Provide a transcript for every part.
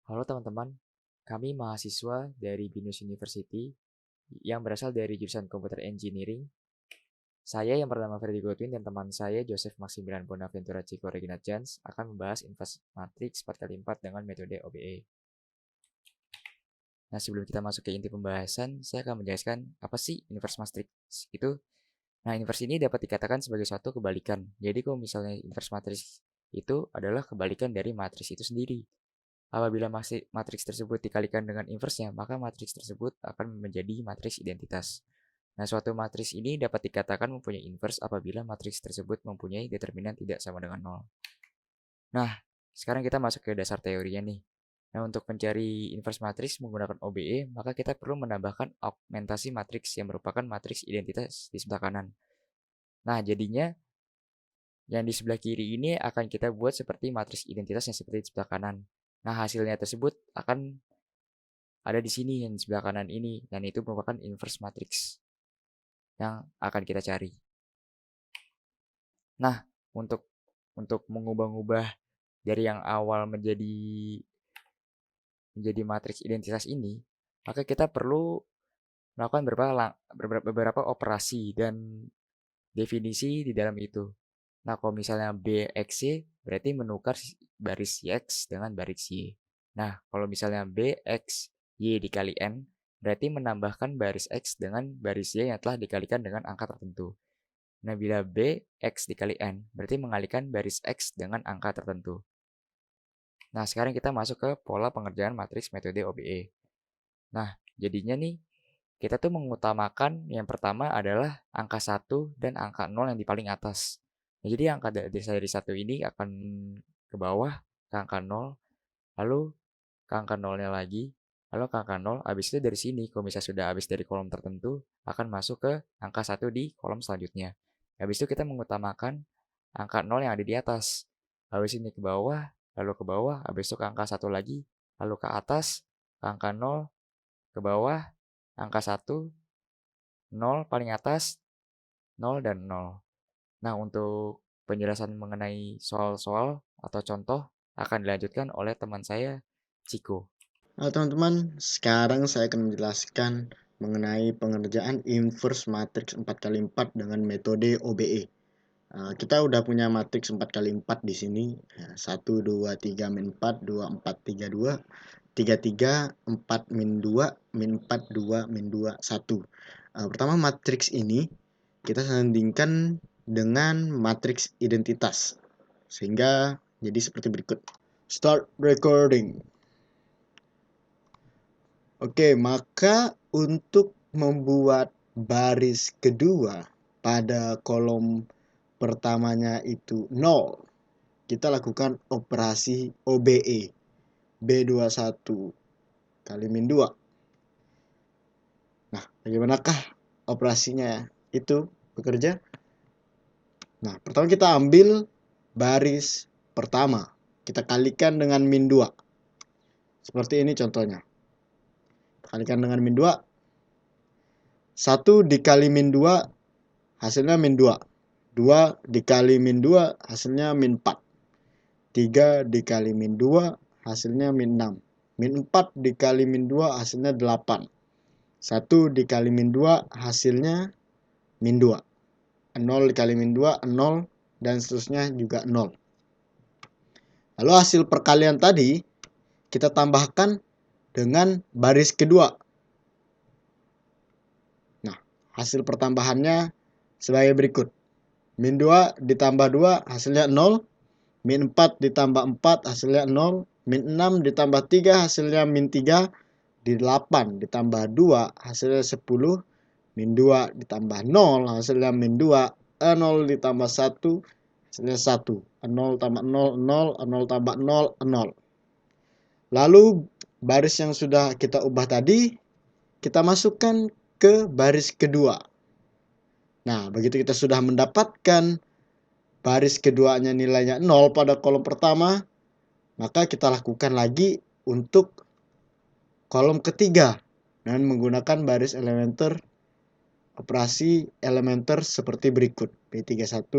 Halo teman-teman, kami mahasiswa dari Binus University yang berasal dari jurusan Computer Engineering. Saya yang bernama Freddy Godwin dan teman saya Joseph Maximilian Bonaventura Chico Regina Jans akan membahas inverse matrix 4x4 dengan metode OBE. Nah, sebelum kita masuk ke inti pembahasan, saya akan menjelaskan apa sih inverse matrix itu. Nah, inverse ini dapat dikatakan sebagai suatu kebalikan. Jadi, kalau misalnya inverse matrix itu adalah kebalikan dari matriks itu sendiri. Apabila matriks tersebut dikalikan dengan inversnya, maka matriks tersebut akan menjadi matriks identitas. Nah, suatu matriks ini dapat dikatakan mempunyai inverse apabila matriks tersebut mempunyai determinan tidak sama dengan nol. Nah, sekarang kita masuk ke dasar teorinya nih. Nah, untuk mencari inverse matriks menggunakan OBE, maka kita perlu menambahkan augmentasi matriks yang merupakan matriks identitas di sebelah kanan. Nah, jadinya yang di sebelah kiri ini akan kita buat seperti matriks identitas yang seperti di sebelah kanan. Nah, hasilnya tersebut akan ada di sini yang di sebelah kanan ini, dan itu merupakan inverse matrix yang akan kita cari. Nah, untuk mengubah-ubah dari yang awal menjadi matriks identitas ini, maka kita perlu melakukan beberapa operasi dan definisi di dalam itu. Nah, kalau misalnya B X Y berarti menukar baris X dengan baris Y. Nah, kalau misalnya B X Y dikali N berarti menambahkan baris X dengan baris Y yang telah dikalikan dengan angka tertentu. Nah, bila B X dikali N berarti mengalihkan baris X dengan angka tertentu. Nah, sekarang kita masuk ke pola pengerjaan matriks metode OBE. Nah, jadinya nih kita tuh mengutamakan yang pertama adalah angka 1 dan angka 0 yang di paling atas. Nah, jadi angka dari 1 ini akan ke bawah ke angka 0, lalu ke angka 0-nya lagi, lalu ke angka 0, habis itu dari sini, kalau misalnya sudah habis dari kolom tertentu, akan masuk ke angka 1 di kolom selanjutnya. Habis itu kita mengutamakan angka 0 yang ada di atas. Habis ini ke bawah, lalu ke bawah, habis itu ke angka 1 lagi, lalu ke atas, ke angka 0, ke bawah, angka 1, 0 paling atas, 0 dan 0. Nah, untuk penjelasan mengenai soal-soal atau contoh akan dilanjutkan oleh teman saya, Ciko. Halo teman-teman, sekarang saya akan menjelaskan mengenai pengerjaan inverse matriks 4x4 dengan metode OBE. Kita udah punya matriks 4x4 di sini. 1, 2, 3, min 4, 2, 4, 3, 2, 3, 3, 4, min 2, min 4, 2, min 2, 1. Pertama matriks ini kita sandingkan dengan matriks identitas. Sehingga jadi seperti berikut. Start recording. Oke, maka untuk membuat baris kedua pada kolom pertamanya itu 0, kita lakukan operasi OBE, B21 kali min 2. Nah, bagaimanakah operasinya itu bekerja? Nah, pertama kita ambil baris pertama, kita kalikan dengan min 2. Seperti ini contohnya. Kalikan dengan min 2. 1 dikali min 2 hasilnya min 2. 2 dikali min 2 hasilnya min 4. 3 dikali min 2 hasilnya min 6. Min 4 dikali min 2 hasilnya 8. 1 dikali min 2 hasilnya min 2. 0 dikali min 2, 0, dan seterusnya juga 0. Lalu hasil perkalian tadi kita tambahkan dengan baris kedua. Nah, hasil pertambahannya sebagai berikut. Min 2 ditambah 2 hasilnya 0. Min 4 ditambah 4 hasilnya 0. Min 6 ditambah 3 hasilnya min 3. Di 8 ditambah 2 hasilnya 10. Min 2 ditambah 0 hasilnya min 2. 0 ditambah 1 hasilnya 1. 0 tambah 0, 0. 0 tambah 0, 0. Lalu baris yang sudah kita ubah tadi kita masukkan ke baris kedua. Nah, begitu kita sudah mendapatkan baris keduanya nilainya 0 pada kolom pertama, maka kita lakukan lagi untuk kolom ketiga dengan menggunakan baris elementer operasi elementer seperti berikut. B31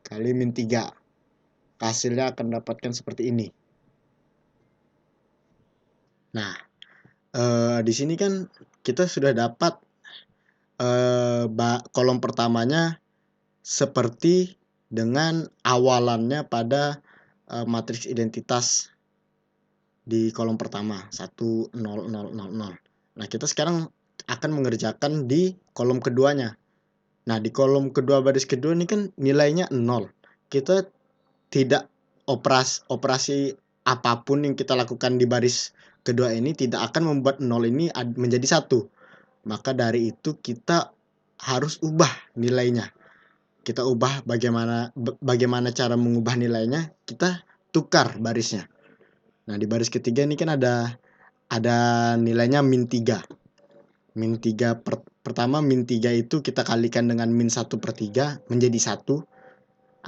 kali min 3. Hasilnya akan mendapatkan seperti ini. Nah, di sini kan kita sudah dapat kolom pertamanya seperti dengan awalannya pada matriks identitas di kolom pertama 1 0 0 0 0. Nah, kita sekarang akan mengerjakan di kolom keduanya. Nah, di kolom kedua baris kedua ini kan nilainya 0. Kita tidak operasi apapun yang kita lakukan di baris kedua ini tidak akan membuat 0 ini menjadi 1. Maka dari itu kita harus ubah nilainya. Kita ubah bagaimana cara mengubah nilainya, kita tukar barisnya. Nah, di baris ketiga ini kan ada nilainya min 3. Min 3 pertama min 3 itu kita kalikan dengan min 1/3 menjadi 1.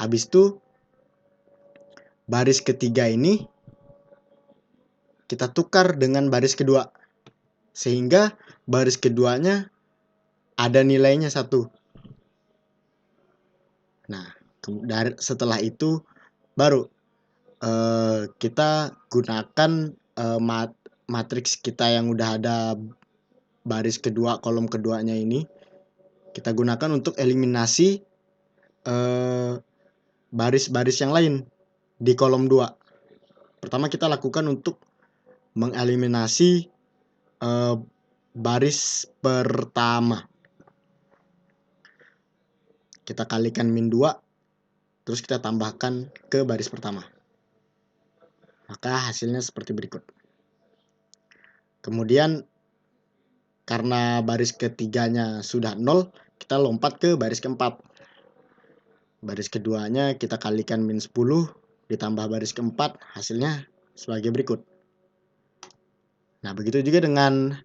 Habis itu baris ketiga ini kita tukar dengan baris kedua. Sehingga baris keduanya ada nilainya 1. Nah, setelah itu baru kita gunakan matriks kita yang udah ada baris kedua, kolom keduanya ini. Kita gunakan untuk eliminasi baris-baris yang lain di kolom 2. Pertama kita lakukan untuk mengeliminasi baris pertama. Kita kalikan min 2, terus kita tambahkan ke baris pertama. Maka hasilnya seperti berikut. Kemudian karena baris ketiganya sudah 0, kita lompat ke baris keempat. Baris keduanya kita kalikan min 10 ditambah baris keempat, hasilnya sebagai berikut. Nah, begitu juga dengan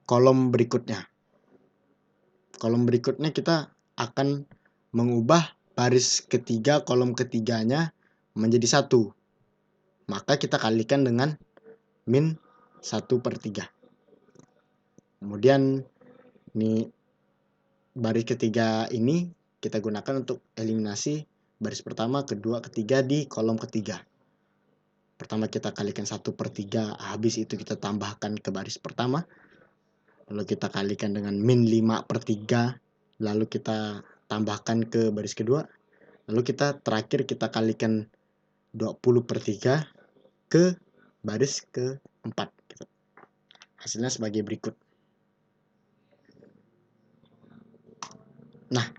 kolom berikutnya. Kolom berikutnya kita akan mengubah baris ketiga kolom ketiganya menjadi 1. Maka kita kalikan dengan min 1/3. Kemudian ini baris ketiga ini kita gunakan untuk eliminasi baris pertama, kedua, ketiga di kolom ketiga. Pertama kita kalikan 1/3, habis itu kita tambahkan ke baris pertama. Lalu kita kalikan dengan min 5/3, lalu kita tambahkan ke baris kedua. Lalu terakhir kita kalikan 20/3 ke baris keempat. Hasilnya sebagai berikut. Nah,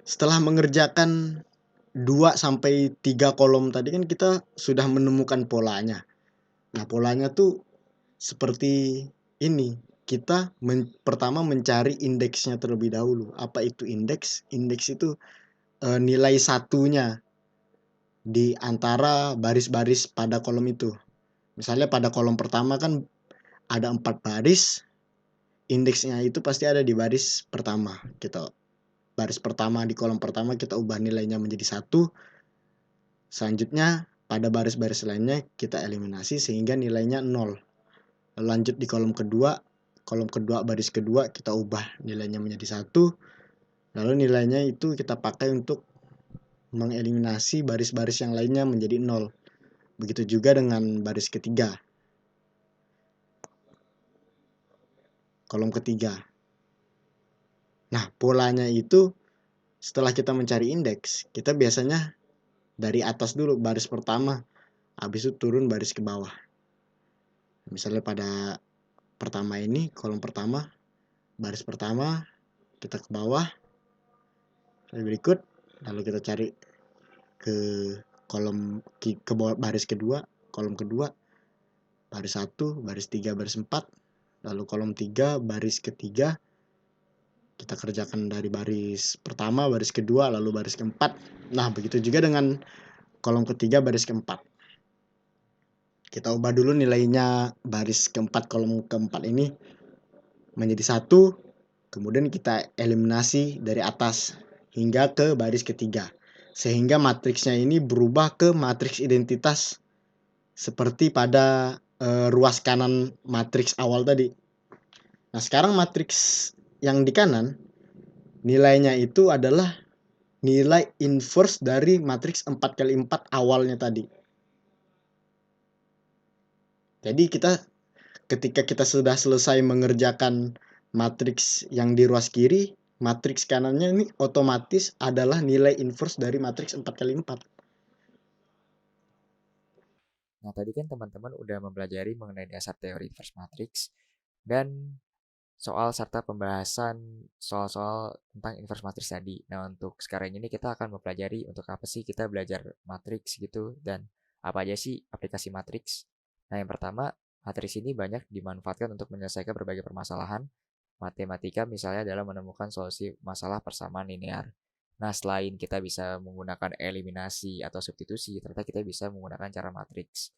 setelah mengerjakan 2-3 kolom tadi kan kita sudah menemukan polanya. Nah, polanya tuh seperti ini. Kita pertama mencari indeksnya terlebih dahulu. Apa itu indeks? Indeks itu nilai satunya di antara baris-baris pada kolom itu. Misalnya pada kolom pertama kan ada 4 baris, indeksnya itu pasti ada di baris pertama. Baris pertama di kolom pertama kita ubah nilainya menjadi 1. Selanjutnya pada baris-baris lainnya kita eliminasi sehingga nilainya 0. Lalu lanjut di kolom kedua baris kedua kita ubah nilainya menjadi 1. Lalu nilainya itu kita pakai untuk mengeliminasi baris-baris yang lainnya menjadi 0. Begitu juga dengan baris ketiga. Kolom ketiga. Nah, polanya itu setelah kita mencari indeks, kita biasanya dari atas dulu baris pertama, habis itu turun baris ke bawah. Misalnya pada pertama ini, kolom pertama, baris pertama, kita ke bawah, berikut, lalu kita cari ke baris kedua, kolom kedua, baris 1, baris 3, baris 4, lalu kolom 3, baris ketiga, kita kerjakan dari baris pertama, baris kedua, lalu baris keempat. Nah, begitu juga dengan kolom ketiga, baris keempat. Kita ubah dulu nilainya baris keempat, kolom keempat ini menjadi 1. Kemudian kita eliminasi dari atas hingga ke baris ketiga. Sehingga matriksnya ini berubah ke matriks identitas seperti pada ruas kanan matriks awal tadi. Nah, sekarang matriks yang di kanan nilainya itu adalah nilai inverse dari matriks 4x4 awalnya tadi. Jadi ketika kita sudah selesai mengerjakan matriks yang di ruas kiri, matriks kanannya ini otomatis adalah nilai inverse dari matriks 4x4. Nah, tadi kan teman-teman udah mempelajari mengenai dasar teori inverse matrix dan soal serta pembahasan soal-soal tentang inverse matrix tadi. Nah, untuk sekarang ini kita akan mempelajari untuk apa sih kita belajar matrix gitu dan apa aja sih aplikasi matrix. Nah, yang pertama, matriks ini banyak dimanfaatkan untuk menyelesaikan berbagai permasalahan matematika misalnya dalam menemukan solusi masalah persamaan linear. Nah, selain kita bisa menggunakan eliminasi atau substitusi, ternyata kita bisa menggunakan cara matriks.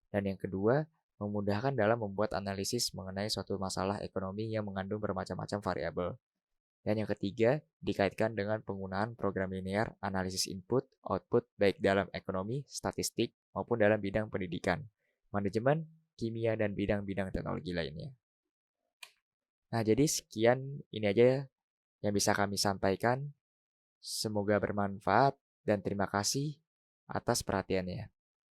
Dan yang kedua, memudahkan dalam membuat analisis mengenai suatu masalah ekonomi yang mengandung bermacam-macam variabel. Dan yang ketiga, dikaitkan dengan penggunaan program linear analisis input, output, baik dalam ekonomi, statistik, maupun dalam bidang pendidikan, manajemen, kimia, dan bidang-bidang teknologi lainnya. Nah, jadi sekian ini aja yang bisa kami sampaikan. Semoga bermanfaat dan terima kasih atas perhatiannya.